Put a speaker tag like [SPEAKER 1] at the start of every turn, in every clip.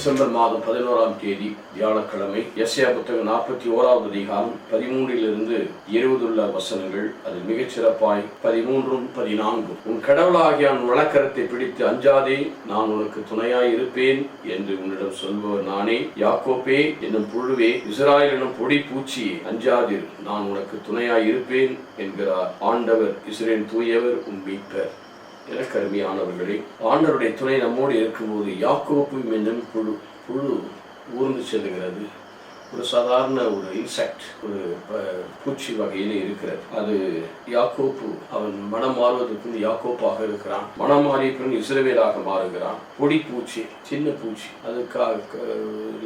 [SPEAKER 1] December மாதம் 11ஆம் தேதி வியாழக்கிழமை. எஸ்ஐயா புத்தகம் 41வது அதிகாரம் 13 - 20 உள்ள வசனங்கள். அது மிகச்சிறப்பாய் 13 - 14. உன் கடவுளாகிய உன் வலக்கரத்தை பிடித்து அஞ்சாதே, நான் உனக்கு துணையாய் இருப்பேன் என்று உன்னிடம் சொல்பவர் நானே. யாக்கோபே என்னும் புழுவே, இஸ்ராயேல் என்னும் பொடி பூச்சியே, அஞ்சாதீர், நான் உனக்கு துணையாய் இருப்பேன் என்கிறார் ஆண்டவர், இஸ்ரவேலின் தூயவர், உன் மீட்பர். எனக்கு அருமையானவர்களே, ஆண்டவருடைய துணை நம்மோடு இருக்கும்போது யாக்கோப்பு என்னும் புழு ஊர்ந்து செல்லுகிறது. ஒரு சாதாரண ஒரு இன்செக்ட், ஒரு பூச்சி வகையில் இருக்கிறது. அது யாக்கோப்பு அவன் மனம் மாறுவதற்கு யாக்கோப்பாக இருக்கிறான். மனம் மாறிய பின் இஸ்ரவேலாக மாறுகிறான். பொடி பூச்சி, சின்ன பூச்சி, அதுக்காக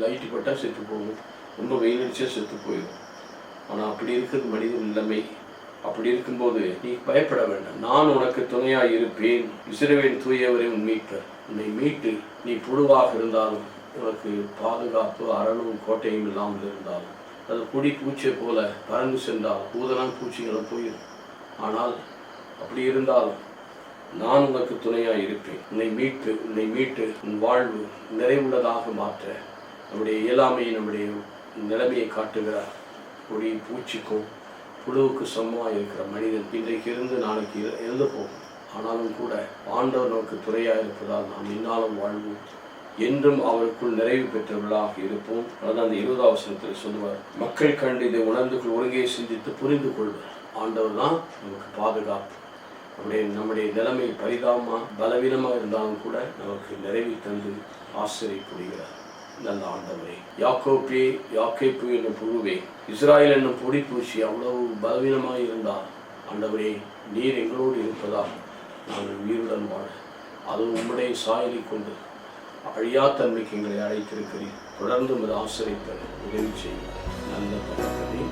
[SPEAKER 1] லைட்டு பட்டா செத்து போகும், ரொம்ப வெயில் அடிச்சா செத்து போயிடும். ஆனால் அப்படி இருக்கிறது மனித நிலைமை. அப்படி இருக்கும்போது நீ பயப்பட வேண்டாம், நான் உனக்கு துணையாய் இருப்பேன், இஸ்ரவேலின் தூயவரே, உன் மீட்பர். உன்னை மீட்டு நீ புழுவாக இருந்தாலும், உனக்கு பாதுகாப்பு அரணும் கோட்டையும் இல்லாமல் இருந்தாலும், அது பொடி பூச்சியை போல பறந்து சென்றால் பூதனான் பூச்சிகளும் போயிடும். ஆனால் அப்படி இருந்தாலும் நான் உனக்கு துணையாய் இருப்பேன். உன்னை மீட்டு உன் வாழ்வு நிறைவுள்ளதாக மாற்ற நம்முடைய இயலாமையை, நம்முடைய நிலைமையை காட்டுகிறார். பொடி பூச்சிக்கும் புழுவுக்கு சமமாக இருக்கிற மனிதன் இன்றைக்கு இருந்து நாளைக்கு இறந்து போகும். ஆனாலும் கூட ஆண்டவர் நமக்கு துணையாக இருப்பதால் நாம் இந்நாளும் வாழ்வோம், என்றும் அவருக்குள் நிறைவு பெற்றவர்களாக இருப்போம். அதான் அந்த 20வது வசனத்தில் சொல்லுவார், மக்கள் கண்டு இதை உணர்ந்து ஒருங்கே சிந்தித்து புரிந்து கொள்வார். ஆண்டவர் தான் நமக்கு பாதுகாப்பு. நம்முடைய நிலைமை பரிதாபமாக பலவீனமாக இருந்தாலும் கூட நமக்கு நிறைவு தந்து ஆசிரியப்படுகிறார் நல்ல ஆண்டவரே. யாக்கோப்பு என்னும் புழுவே, இஸ்ராயேல் என்னும் பொடி பூச்சி அவ்வளவு பலவீனமாக இருந்தால் ஆண்டவரே, நீர் எங்களோடு இருப்பதால் நாங்கள் உயிருடன் வாழ, அது உம்முடைய சாயலை கொண்டு அழியா தன்மைக்கு எங்களை அழைத்திருக்கிறீர். தொடர்ந்து உமது ஆசிரியப்ப உதவி செய்யும் நல்ல பக்கமே.